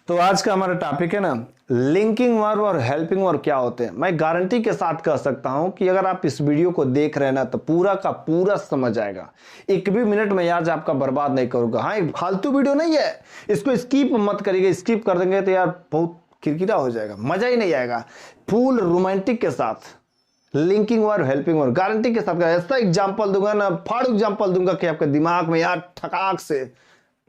तो आज का हमारा टॉपिक है ना, लिंकिंग वर्ब और हेल्पिंग वर्ब क्या होते हैं। मैं गारंटी के साथ कह सकता हूं कि अगर आप इस वीडियो को देख रहे हैं ना तो पूरा का पूरा समझ आएगा। एक भी मिनट में आज आपका बर्बाद नहीं करूंगा। हाँ, एक फालतू वीडियो नहीं है, इसको स्किप मत करिएगा। स्किप कर देंगे तो यार बहुत किरकिरा हो जाएगा, मजा ही नहीं आएगा। फुल रोमांटिक के साथ linking verb helping verb guarantee के साथ ऐसा एग्जाम्पल दूंगा ना, फाड़ू एग्जाम्पल दूंगा कि आपके दिमाग में यार ठकाक से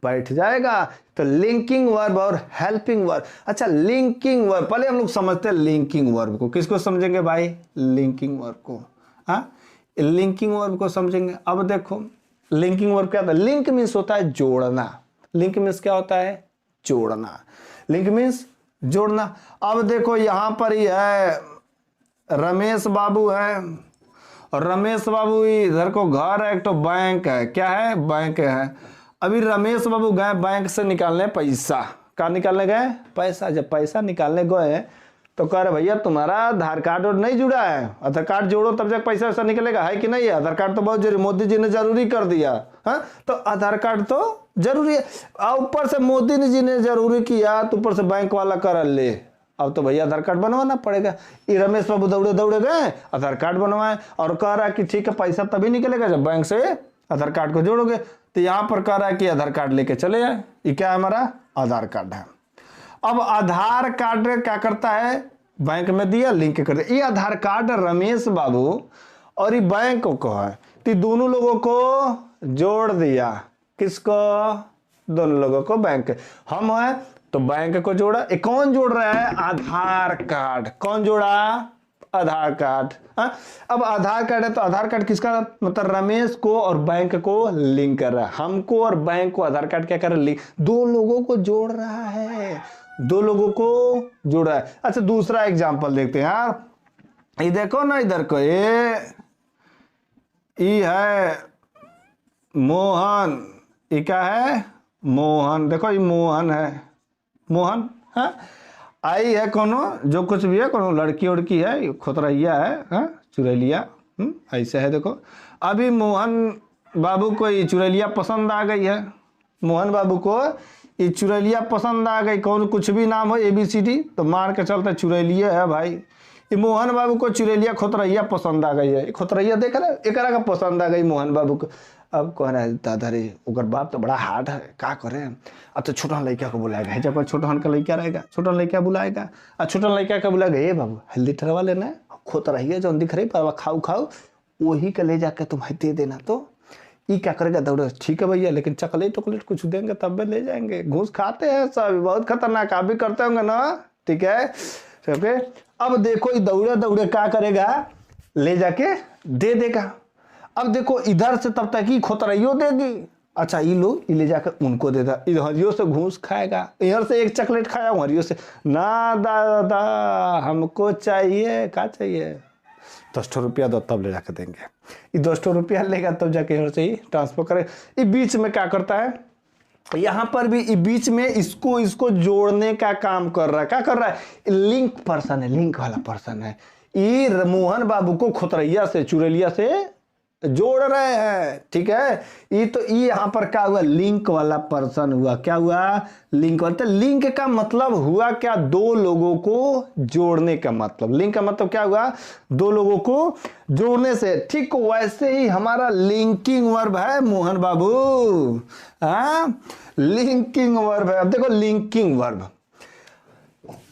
बैठ जाएगा। तो लिंकिंग वर्ब और हेल्पिंग वर्ब। अच्छा, लिंकिंग वर्ब पहले हम लोग समझते हैं लिंकिंग वर्ब को। किसको समझेंगे भाई? लिंकिंग वर्ब को। हाँ, लिंकिंग वर्ब को समझेंगे। अब देखो लिंकिंग वर्ब क्या होता है। लिंक मीन्स होता है जोड़ना। लिंक मीन्स क्या होता है? जोड़ना। लिंक मीन्स जोड़ना। अब देखो यहां पर ही है रमेश बाबू है, और रमेश बाबू इधर को घर है, एक तो बैंक है। क्या है? बैंक है। अभी रमेश बाबू गए बैंक से निकालने पैसा। कहाँ निकालने गए? पैसा। जब पैसा निकालने गए तो कह रहे भैया तुम्हारा आधार कार्ड और नहीं जुड़ा है, आधार कार्ड जोड़ो तब जाकर पैसा वैसा निकलेगा, है कि नहीं है? आधार कार्ड तो बहुत जरूरी, मोदी जी ने जरूरी कर दिया। हाँ, तो आधार कार्ड तो जरूरी है। ऊपर से मोदी जी ने जरूरी किया तो ऊपर से बैंक वाला कर ले। अब तो भैया आधार कार्ड बनवाना पड़ेगा। ये रमेश बाबू दौड़े दौड़े गए, आधार कार्ड बनवाए, और कह रहा है कि ठीक है पैसा तभी निकलेगा जब बैंक से आधार कार्ड को जोड़ोगे। तो यहां पर कह रहा है कि आधार कार्ड लेके चले जाए। ये क्या है? हमारा आधार कार्ड है। अब आधार कार्ड क्या करता है? बैंक में दिया, लिंक कर दिया। ये आधार कार्ड रमेश बाबू और ये बैंक को है, तो दोनों लोगों को जोड़ दिया। किसको? दोनों लोगों को। बैंक हम है तो बैंक को जोड़ा। कौन जोड़ रहा है? आधार कार्ड। कौन जोड़ा? आधार कार्ड। अब आधार कार्ड है तो आधार कार्ड किसका? मतलब रमेश को और बैंक को लिंक कर रहा है। हमको और बैंक को आधार कार्ड क्या कर रहा है? लिंक। दो लोगों को जोड़ रहा है, दो लोगों को जोड़ रहा है। अच्छा, दूसरा एग्जांपल देखते हैं यार। ये देखो ना, इधर को ये है मोहन। ये क्या है? मोहन। देखो ये मोहन है, मोहन। हाँ, आई है कोनो जो कुछ भी है, कोनो लड़की उड़की है, खोतरैया है, हाँ, चुरैलिया। ऐसे है। देखो अभी मोहन बाबू को ये चुरैलिया पसंद आ गई है। मोहन बाबू को ये चुरैलिया पसंद आ गई। कौन कुछ भी नाम हो ABCD तो मार के चलता चुरैलिया है भाई। ये मोहन बाबू को चुरैलिया खोतरैया पसंद आ गई है। खोतरैया देख रहे, एक का पसंद आ गई मोहन बाबू को। अब कह रहा है दादा रे ओकर बाप तो बड़ा हार्ड है, क्या करे। अब तो छोटा लड़का को बुलाएगा। जब छोटा का लड़का रहेगा, छोटा लड़का बुलाएगा, और छोटा लड़का का बुलाएगा, ये बाबू हल्दी ठरवा लेना है, खोत रही है जो दिख रही बाबा, खाओ खाओ, वही का ले जाकर तुम्हें दे देना। तो ये क्या करेगा? दौड़े, ठीक है भैया, लेकिन चॉकलेट वॉकलेट कुछ देंगे तब भी ले जाएंगे। घूस खाते हैं सब, बहुत खतरनाक। आप भी करते होंगे ना? ठीक है। अब देखो ये दौड़े दौड़े क्या करेगा? ले जाके दे देगा। अब देखो इधर से तब तक ही खोतरइयो देगी। अच्छा, ये लोग ले जाकर उनको देता, इधरियो से घूस खाएगा। इधर से एक चॉकलेट खाया, उधरियो से ना दादा हमको चाहिए, क्या चाहिए? 10 रुपया दो तब ले जाकर देंगे। ये 10 रुपया लेगा तब जाके इधर से ही ट्रांसफर करे। ये बीच में क्या करता है? यहां पर भी बीच में इसको जोड़ने का काम कर रहा है। क्या कर रहा है? लिंक पर्सन है, लिंक वाला पर्सन है। ये मोहन बाबू को खोतरैया से, चुरैलिया से जोड़ रहे हैं। ठीक है। ये तो ये यहां पर क्या हुआ? लिंक वाला पर्सन हुआ। क्या हुआ? लिंक वाला। तो लिंक का मतलब हुआ क्या? दो लोगों को जोड़ने का मतलब। लिंक का मतलब क्या हुआ? दो लोगों को जोड़ने से। ठीक वैसे ही हमारा लिंकिंग वर्ब है मोहन बाबू। हाँ, लिंकिंग वर्ब है। अब देखो लिंकिंग वर्ब।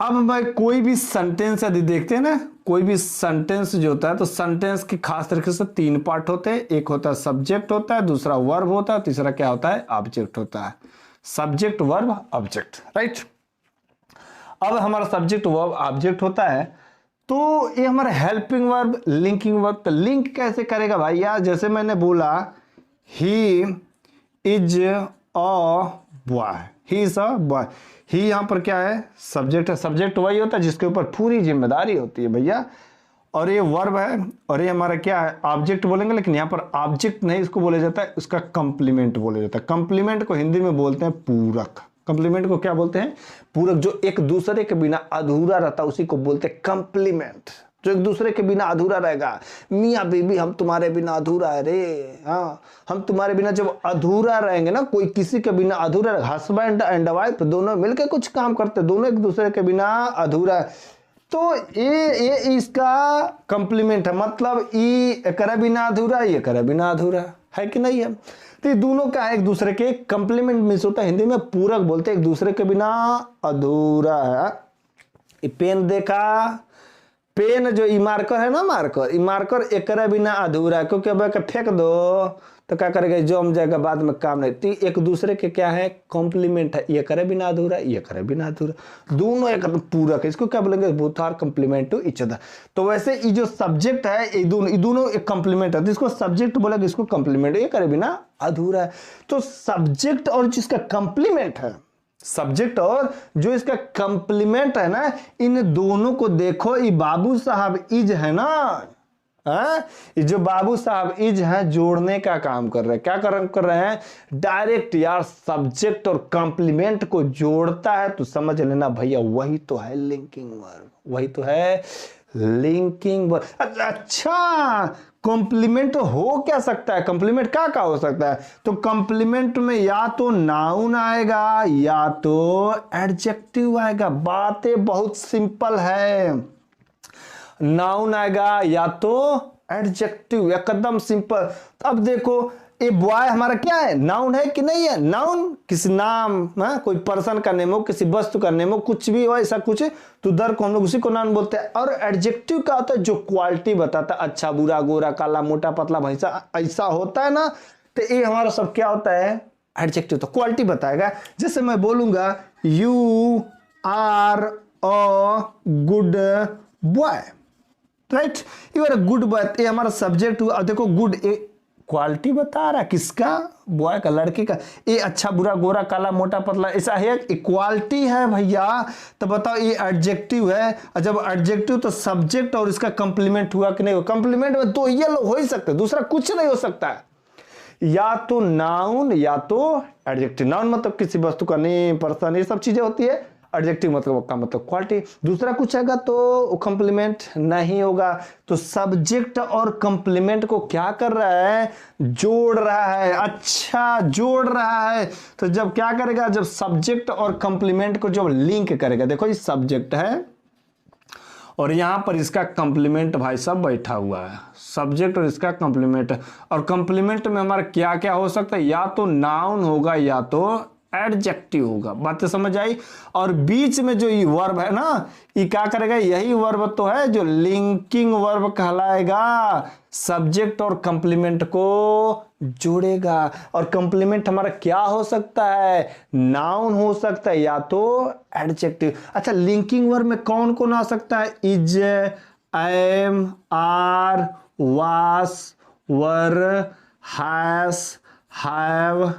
अब मैं कोई भी सेंटेंस यदि देखते हैं ना, कोई भी सेंटेंस जो होता है तो सेंटेंस के खास तरीके से 3 पार्ट होते हैं। एक होता है सब्जेक्ट होता है, दूसरा वर्ब होता है, तीसरा क्या होता है? ऑब्जेक्ट होता है। Subject, verb, object, right. अब हमारा सब्जेक्ट वर्ब ऑब्जेक्ट होता है तो ये हमारा हेल्पिंग वर्ब, लिंकिंग वर्ब। तो लिंक कैसे करेगा भाई? यार जैसे मैंने बोला he is a boy, he is a boy. He यहां पर क्या है? सब्जेक्ट है। सब्जेक्ट वही होता है जिसके ऊपर पूरी जिम्मेदारी होती है भैया। और ये वर्ब है, और ये हमारा क्या है? ऑब्जेक्ट बोलेंगे, लेकिन यहाँ पर ऑब्जेक्ट नहीं इसको बोला जाता है, उसका कंप्लीमेंट बोला जाता है। कंप्लीमेंट को हिंदी में बोलते हैं पूरक। कंप्लीमेंट को क्या बोलते हैं? पूरक। जो एक दूसरे के बिना अधूरा रहता है उसी को बोलते हैं कंप्लीमेंट। जो एक दूसरे के बिना अधूरा रहेगा। मियाँ बीवी हम तुम्हारे बिना अधूरा है रे, हाँ हम तुम्हारे बिना जब अधूरा रहेंगे ना, कोई किसी के बिना अधूरा, हस्बैंड एंड वाइफ दोनों मिलकर कुछ काम करते, दोनों एक दूसरे के बिना अधूरा। तो ये इसका कंप्लीमेंट है, मतलब ये करे बिना अधूरा, ये करे बिना अधूरा, है कि नहीं है। तो ये दोनों का है एक दूसरे के कंप्लीमेंट मिस होता है, हिंदी में पूरक बोलते हैं, एक दूसरे के बिना अधूरा है। ये पेन देखा, पेन जो ई मार्कर है ना, मार्कर एक बिना अधूरा है, क्योंकि अब फेंक दो तो क्या करेगा, जम जाएगा, बाद में काम नहीं। तो एक दूसरे के क्या है, कॉम्प्लीमेंट है, ये करे बिना अधूरा, ये करे बिना अधूरा, दोनों एक पूरक है। इसको क्या बोलेंगे, both are complement to each other. तो वैसे ये जो सब्जेक्ट है, ये दोनों एक कॉम्प्लीमेंट है, तो इसको सब्जेक्ट बोलेगा, इसको कॉम्प्लीमेंट, ये करे बिना अधूरा है। तो सब्जेक्ट और जिसका कॉम्प्लीमेंट है, सब्जेक्ट और जो इसका कंप्लीमेंट है ना, इन दोनों को देखो। ये बाबू साहब इज है ना, ये जो बाबू साहब इज है, जोड़ने का काम कर रहे हैं। क्या कर रहे हैं, डायरेक्ट यार सब्जेक्ट और कंप्लीमेंट को जोड़ता है, तो समझ लेना भैया वही तो है लिंकिंग वर्ब, वही तो है लिंकिंग वर्ब। अच्छा, कॉम्प्लीमेंट हो क्या सकता है, कॉम्प्लीमेंट क्या हो सकता है, तो कॉम्प्लीमेंट में या तो नाउन आएगा या तो एडजेक्टिव आएगा। बातें बहुत सिंपल है, नाउन आएगा या तो एडजेक्टिव, एकदम सिंपल। अब देखो ये बॉय हमारा क्या है, नाउन है कि नहीं है, नाउन किसी नाम, कोई पर्सन का नेम हो, किसी वस्तु का नेम हो, कुछ भी हो ऐसा कुछ, तो दर को हम लोग उसी को नाउन बोलते हैं। और एडजेक्टिव का होता है जो क्वालिटी बताता है, अच्छा बुरा गोरा काला मोटा पतला भैंसा, ऐसा होता है ना, तो ये हमारा सब क्या होता है, एडजेक्टिव, तो क्वालिटी बताएगा। जैसे मैं बोलूंगा you are a good boy, right, you are a good boy, ये हमारा सब्जेक्ट हुआ। देखो गुड क्वालिटी बता रहा है, किसका, बॉय का, लड़के का। ये अच्छा बुरा गोरा काला मोटा पतला ऐसा है, इक्वालिटी है भैया। तो बताओ ये एडजेक्टिव है, और जब एडजेक्टिव तो सब्जेक्ट और इसका कंप्लीमेंट हुआ कि नहीं हुआ। कंप्लीमेंट में तो ये लोग हो ही सकते, दूसरा कुछ नहीं हो सकता है, या तो नाउन या तो एडजेक्टिव। नाउन मतलब किसी वस्तु का नेम, पर्सन, ये सब चीजें होती है। एडजेक्टिव मतलब का मतलब क्वालिटी, दूसरा कुछ आएगा तो कंप्लीमेंट नहीं होगा। तो सब्जेक्ट और कंप्लीमेंट को क्या कर रहा है, जोड़ रहा है। अच्छा, जोड़ रहा है, तो जब क्या करेगा, जब सब्जेक्ट और कंप्लीमेंट को जब लिंक करेगा, देखो ये सब्जेक्ट है और यहां पर इसका कंप्लीमेंट भाई साहब बैठा हुआ है, सब्जेक्ट और इसका कंप्लीमेंट। और कंप्लीमेंट में हमारा क्या क्या हो सकता है, या तो नाउन होगा या तो एडजेक्टिव होगा। बातें समझ आई। और बीच में जो ये वर्ब है ना, ये क्या करेगा, यही वर्ब तो है जो लिंकिंग वर्ब कहलाएगा, सब्जेक्ट और कंप्लीमेंट को जोड़ेगा। और कंप्लीमेंट हमारा क्या हो सकता है, नाउन हो सकता है या तो एडजेक्टिव। अच्छा, लिंकिंग वर्ब में कौन कौन आ सकता है, is, am, are, was, were, has, have,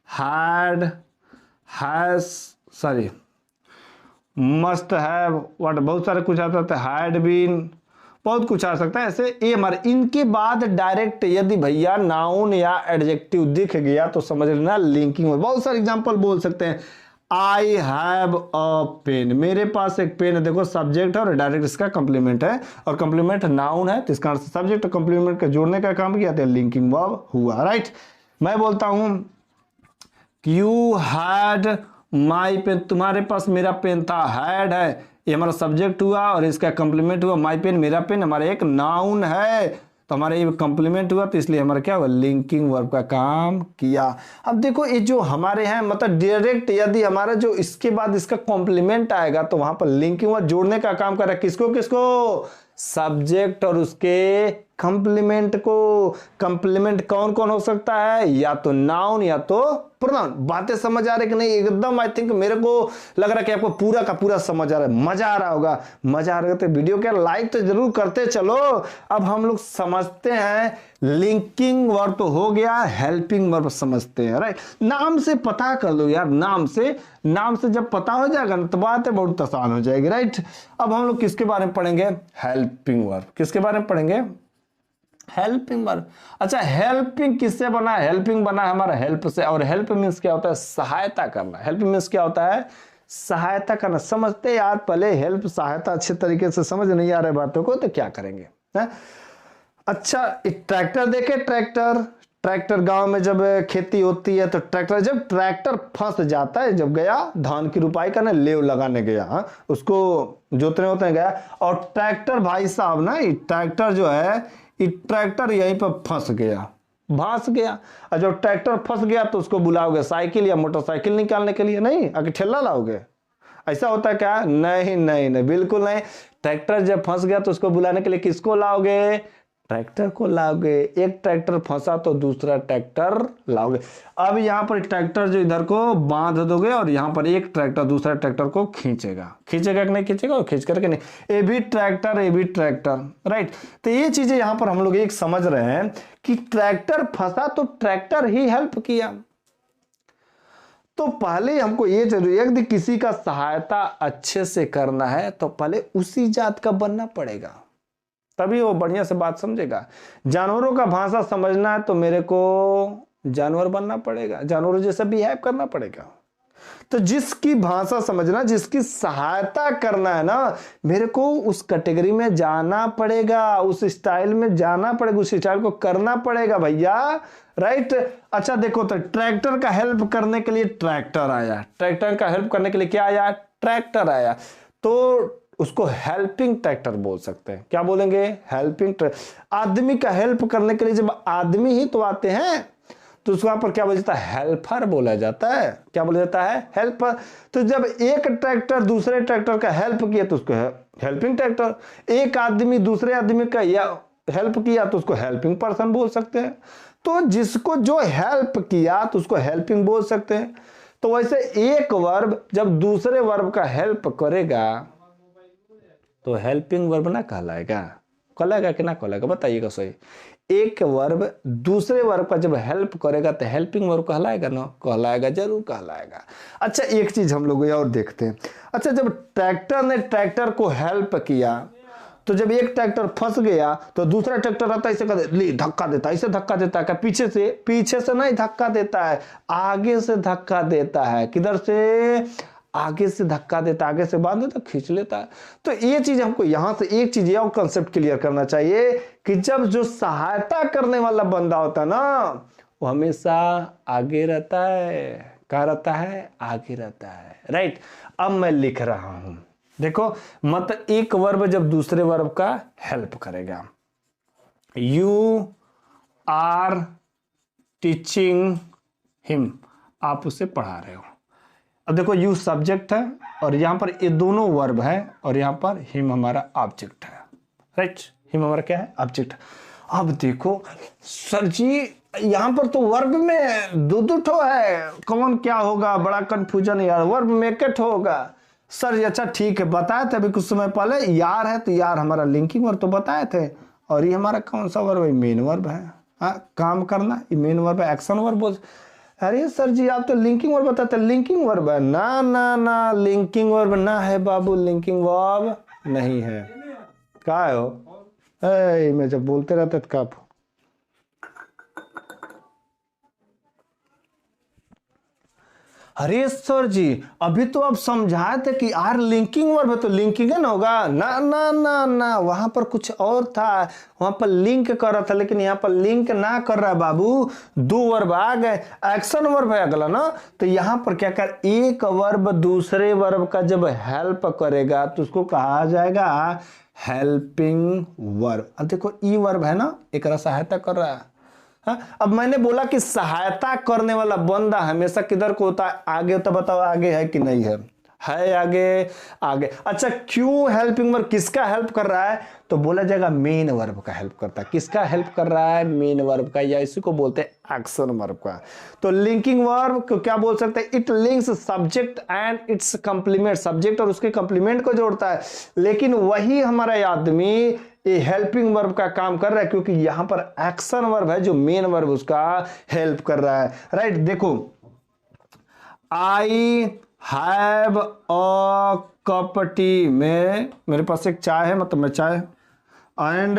had, has, sorry, must have, what, बहुत सारे कुछ आता है, had been, बहुत कुछ आ सकता है ऐसे। ये हमारे इनके बाद डायरेक्ट यदि भैया नाउन या एडजेक्टिव दिख गया तो समझ लेना लिंकिंग। बहुत सारे एग्जांपल बोल सकते हैं, आई हैव अ पेन, मेरे पास एक पेन है। देखो सब्जेक्ट है और डायरेक्ट इसका कंप्लीमेंट है, और कंप्लीमेंट नाउन है, तो इसका सब्जेक्ट और कंप्लीमेंट का जोड़ने का काम किया, लिंकिंग वर्ब हुआ, राइट। मैं बोलता हूं यू हैड माई पेन, तुम्हारे पास मेरा पेन था, हैड है, ये हमारा सब्जेक्ट हुआ और इसका कंप्लीमेंट हुआ, माई पेन, मेरा पेन, हमारा एक नाउन है, तो हमारा ये कंप्लीमेंट हुआ, तो इसलिए हमारा क्या हुआ, लिंकिंग वर्ब का काम किया। अब देखो ये जो हमारे हैं, मतलब डायरेक्ट यदि हमारा जो इसके बाद इसका कॉम्प्लीमेंट आएगा तो वहां पर लिंकिंग वर्ब जोड़ने का काम कर रहा है, किसको किसको, सब्जेक्ट और उसके कंप्लीमेंट को। कंप्लीमेंट कौन कौन हो सकता है, या तो नाउन या तो प्रोनाउन। बातें समझ आ रही कि नहीं, एकदम आई थिंक मेरे को लग रहा है कि आपको पूरा का पूरा समझ आ रहा है, मजा आ रहा होगा। मजा आ रहा है तो वीडियो के लाइक तो जरूर करते चलो। अब हम लोग समझते हैं, लिंकिंग वर्ब तो हो गया, हेल्पिंग वर्ब समझते हैं, राइट। नाम से पता कर लो यार, नाम से जब पता हो जाएगा ना तो बातें बहुत आसान हो जाएगी, राइट। अब हम लोग किसके बारे में पढ़ेंगे, हेल्पिंग वर्ब। किसके बारे में पढ़ेंगे, हेल्पिंग वर्ब। अच्छा, हेल्पिंग किससे बना है, हेल्पिंग बना है हमारा हेल्प से। और हेल्प मीन्स क्या होता है, सहायता करना। हेल्प मीन्स क्या होता है, सहायता करना, समझते यार पहले हेल्प सहायता अच्छे तरीके से समझ नहीं आ रहे बातों को तो क्या करेंगे है? अच्छा ट्रैक्टर देखे, ट्रैक्टर गांव में जब खेती होती है तो ट्रैक्टर, जब ट्रैक्टर फंस जाता है, जब गया धान की रुपाई करने, लेव लगाने गया, हाँ उसको जोतने होते हैं गया, और ट्रैक्टर भाई साहब ना, ट्रैक्टर जो है ट्रैक्टर यहीं पर फंस गया, भांस गया। और जब ट्रैक्टर फंस गया तो उसको बुलाओगे साइकिल या मोटरसाइकिल निकालने के लिए? नहीं, आगे ठेला लाओगे? ऐसा होता है क्या? नहीं नहीं नहीं, बिल्कुल नहीं। ट्रैक्टर जब फंस गया तो उसको बुलाने के लिए किसको लाओगे? ट्रैक्टर को लाओगे। एक ट्रैक्टर फंसा तो दूसरा ट्रैक्टर लाओगे। अब यहां पर ट्रैक्टर जो इधर को बांध दोगे और यहां पर एक ट्रैक्टर दूसरा ट्रैक्टर को खींचेगा, खींचेगा कि नहीं खींचेगा? खींच करके नहीं, ये भी ट्रैक्टर, राइट। तो ये चीजें यहां पर हम लोग एक समझ रहे हैं कि ट्रैक्टर फंसा तो ट्रैक्टर ही हेल्प किया। तो पहले हमको ये जरूरी है कि किसी का सहायता अच्छे से करना है तो पहले उसी जात का बनना पड़ेगा, तभी वो बढ़िया से बात समझेगा। जानवरों का भाषा समझना है तो मेरे को जानवर बनना पड़ेगा, जानवरों जैसा बिहेव करना पड़ेगा। तो जिसकी भाषा समझना, जिसकी सहायता करना है ना, मेरे को उस कैटेगरी में जाना पड़ेगा, उस स्टाइल में जाना पड़ेगा, उस स्टाइल को करना पड़ेगा भैया, राइट। अच्छा देखो, तो ट्रैक्टर का हेल्प करने के लिए ट्रैक्टर आया, ट्रैक्टर का हेल्प करने के लिए क्या आया? ट्रैक्टर आया। तो उसको हेल्पिंग ट्रैक्टर बोल सकते हैं। क्या बोलेंगे? Helping tractor. आदमी का हेल्प करने के लिए जब आदमी ही तो आते हैं तो उसको यहाँ पर क्या बोला जाता है? हेल्पर बोला जाता है। क्या बोला जाता है? हेल्पर। तो जब एक ट्रैक्टर दूसरे ट्रैक्टर का हेल्प किया तो उसको हेल्पिंग ट्रैक्टर। एक आदमी दूसरे आदमी का या हेल्प किया तो उसको हेल्पिंग पर्सन बोल सकते हैं। तो जिसको जो हेल्प किया तो उसको हेल्पिंग बोल सकते हैं। तो वैसे एक वर्ब जब दूसरे वर्ब का हेल्प करेगा तो हेल्पिंग वर्ब ना कहलाएगा? कहलाएगा कि ना कहलाएगा? बताइएगा सही। एक वर्ब दूसरे वर्ब का जब हेल्प करेगा तो हेल्पिंग वर्ब कहलाएगा ना? कहलाएगा, जरूर कहलाएगा। अच्छा एक चीज हम लोग और देखते हैं। अच्छा जब ट्रैक्टर ने ट्रैक्टर को हेल्प किया तो जब एक ट्रैक्टर फंस गया तो दूसरा ट्रैक्टर आता है, ऐसे धक्का देता है, ऐसे धक्का देता है। क्या पीछे से नहीं धक्का देता है, आगे से धक्का देता है। किधर से? आगे से धक्का देता, आगे से बांध देता, खींच लेता है। तो ये चीज हमको यहां से एक चीज और कंसेप्ट क्लियर करना चाहिए कि जब जो सहायता करने वाला बंदा होता है ना, वो हमेशा आगे रहता है। क्या रहता है? आगे रहता है, राइट। अब मैं लिख रहा हूं, देखो मतलब एक वर्ब जब दूसरे वर्ब का हेल्प करेगा। यू आर टीचिंग हिम, आप उसे पढ़ा रहे हो। अब देखो यू सब्जेक्ट है और यहां पर ये दोनों वर्ब है और यहां पर हिम हमारा ऑब्जेक्ट है, राइट। हिम हमारा क्या है? ऑब्जेक्ट। अब देखो सर जी यहां पर तो वर्ब में दो ठो है, कौन क्या होगा? बड़ा कंफ्यूजन यार, वर्ब में एक ठो होगा सर जी। अच्छा ठीक है, बताए थे अभी कुछ समय पहले, यार है तो यार हमारा लिंकिंग वर्ब तो बताए थे। और ये हमारा कौन सा वर्ब है? मेन वर्ब है। हाँ, काम करना, ये मेन वर्ब है, एक्शन वर्ब बोल। अरे सर जी आप तो लिंकिंग वर्ब बताते, लिंकिंग वर्ब है ना? ना ना, लिंकिंग वर्ब ना है बाबू, लिंकिंग वर्ब नहीं है। क्या हो मैं जब बोलते रहते तो कब? अरे सर जी अभी तो आप समझाए थे कि आर लिंकिंग वर्ब है तो लिंकिंग ना होगा। ना ना ना ना, वहां पर कुछ और था, वहां पर लिंक कर रहा था, लेकिन यहाँ पर लिंक ना कर रहा है बाबू। दो वर्ब आ गए, एक्शन वर्ब है अगला ना। तो यहाँ पर क्या कर, एक वर्ब दूसरे वर्ब का जब हेल्प करेगा तो उसको कहा जाएगा हेल्पिंग वर्ब। अब देखो ई वर्ब है ना, एक सहायता कर रहा है। हाँ? अब मैंने बोला कि सहायता करने वाला बंदा हमेशा किधर को होता है? आगे। तो बताओ आगे है कि नहीं है? है आगे, आगे। अच्छा क्यों हेल्पिंग वर्ब, किसका हेल्प कर रहा है? तो बोला जाएगा मेन वर्ब का हेल्प करता है। किसका हेल्प कर रहा है? मेन वर्ब का, या इसी को बोलते हैं एक्शन वर्ब का। तो लिंकिंग वर्ब को क्या बोल सकते हैं? It links subject and it's complement, subject और उसके कंप्लीमेंट को जोड़ता है। लेकिन वही हमारा आदमी ये हेल्पिंग वर्ब का काम कर रहा है क्योंकि यहां पर एक्शन वर्ब है जो मेन वर्ब उसका हेल्प कर रहा है, राइट। देखो I have a cup T, में मेरे पास एक चाय है, मतलब मैं चाय, and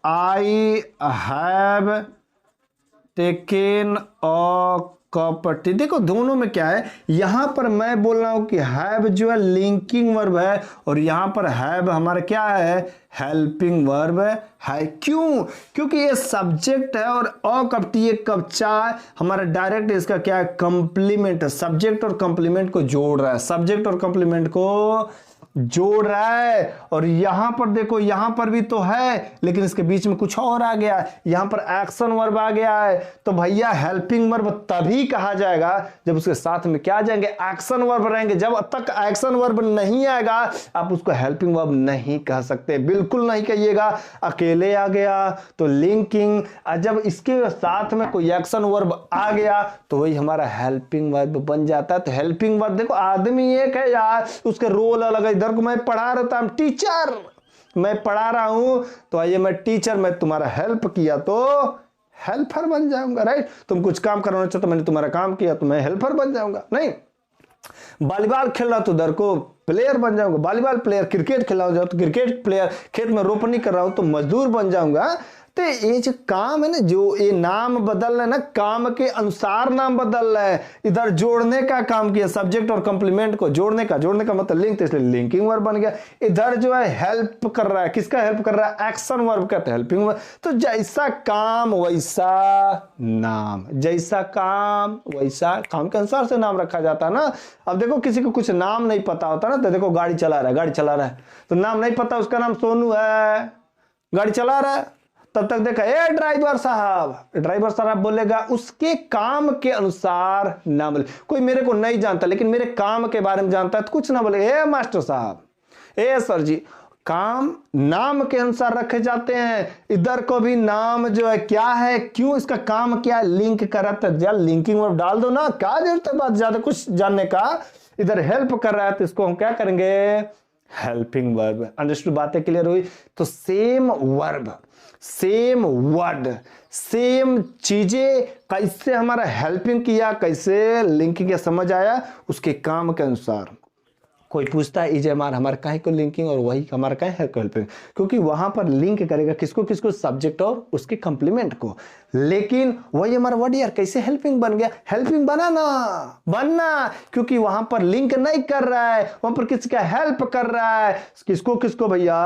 I have taken a property. देखो दोनों में क्या है, यहां पर मैं बोल रहा हूं कि हैव जो है लिंकिंग वर्ब है और यहां पर हैव हमारा क्या है, हेल्पिंग वर्ब है। क्यों? क्योंकि ये सब्जेक्ट है और अ कब टी एक कब चाय हमारा डायरेक्ट इसका क्या है, कंप्लीमेंट है। सब्जेक्ट और कंप्लीमेंट को जोड़ रहा है, सब्जेक्ट और कंप्लीमेंट को जोड़ रहा है। और यहां पर देखो, यहां पर भी तो है लेकिन इसके बीच में कुछ और आ गया, यहां पर एक्शन वर्ब आ गया है। तो भैया हेल्पिंग वर्ब तभी कहा जाएगा जब उसके साथ में क्या आ जाएंगे, एक्शन वर्ब रहेंगे। जब तक एक्शन वर्ब नहीं आएगा आप उसको हेल्पिंग वर्ब नहीं कह सकते, बिल्कुल नहीं कहिएगा। अकेले आ गया तो लिंकिंग, जब इसके साथ में कोई एक्शन वर्ब आ गया तो वही हमारा हेल्पिंग वर्ब बन जाता है। तो हेल्पिंग वर्ब देखो, आदमी एक है यार, उसके रोल अलग है। इधर को मैं पढ़ा रहा था, टीचर मैं पढ़ा रहा हूं, तो आइए मैं टीचर, मैं तुम्हारा हेल्प किया तो हेल्पर बन जाऊंगा, राइट। तुम कुछ काम करना चाहते तो मैंने तुम्हारा काम किया तो मैं हेल्पर बन जाऊंगा। नहीं, वॉलीबॉल खेल रहा तो उधर को प्लेयर बन जाऊंगा, वॉलीबॉल प्लेयर। क्रिकेट खेल रहा हूं तो क्रिकेट प्लेयर। खेत में रोपनी कर रहा हूं तो मजदूर बन जाऊंगा। तो ये जो काम है ना, जो ये नाम बदल रहे हैं ना, काम के अनुसार नाम बदल रहे हैं। इधर जोड़ने का काम किया, सब्जेक्ट और कंप्लीमेंट को जोड़ने का मतलब लिंक, तो इसलिए लिंकिंग वर्ब बन गया। इधर जो है हेल्प कर रहा है, किसका हेल्प कर रहा है, एक्शन वर्ब का, तो हेल्पिंग वर्ब। तो जैसा काम वैसा नाम, जैसा काम वैसा काम के अनुसार से नाम रखा जाता है ना। अब देखो किसी को कुछ नाम नहीं पता होता ना, तो देखो गाड़ी चला रहा है तो नाम नहीं पता, उसका नाम सोनू है, गाड़ी चला रहा है। तब तक देखा, ए ड्राइवर साहब बोलेगा, उसके काम के अनुसार नाम बोले। कोई मेरे को नहीं जानता लेकिन मेरे काम के बारे में जानता है तो कुछ ना बोले, ए मास्टर साहब, ए सर जी। काम नाम के अनुसार रखे जाते हैं। इधर को भी नाम जो है क्या है, क्यों, इसका काम क्या है, लिंक करता है। लिंकिंग वर्ब डाल दो ना, क्या जरूरत है बात ज्यादा कुछ जानने का। इधर हेल्प कर रहा है तो इसको हम क्या करेंगे, हेल्पिंग वर्ब। अंडरस्टूड, बातें क्लियर हुई। तो same verb, same word, same चीजें, कैसे हमारा हेल्पिंग किया, कैसे लिंकिंग किया, समझ आया, उसके काम के अनुसार। कोई पूछता है इज हमारा काहे को लिंकिंग और वही हमारा काहे है हेल्पिंग, क्योंकि वहां पर लिंक करेगा किसको किसको, सब्जेक्ट और उसके कंप्लीमेंट को। लेकिन वही हमारा वर्ड यार कैसे हेल्पिंग बन गया, हेल्पिंग बनना, क्योंकि वहां पर लिंक नहीं कर रहा है, वहां पर किसका हेल्प कर रहा है, किसको भैया,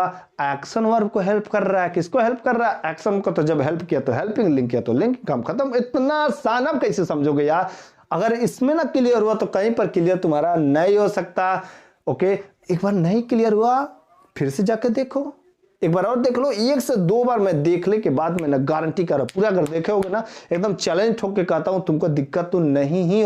एक्शन वर्ब को हेल्प कर रहा है। किसको हेल्प कर रहा है, एक्शन को। तो जब हेल्प किया तो हेल्पिंग, लिंक किया तो लिंक, काम खत्म। इतना आसान, अब कैसे समझोगे यार। अगर इसमें ना क्लियर हुआ तो कहीं पर क्लियर तुम्हारा नहीं हो सकता। ओके, एक बार नहीं क्लियर हुआ फिर से जाकर देखो, एक बार और देख लो, 1 से 2 बार मैं देखने के बाद मैं ना गारंटी कर रहा, पूरा अगर देखे होगे ना, एकदम चैलेंज ठोक के कहता हूं तुमको दिक्कत तो नहीं ही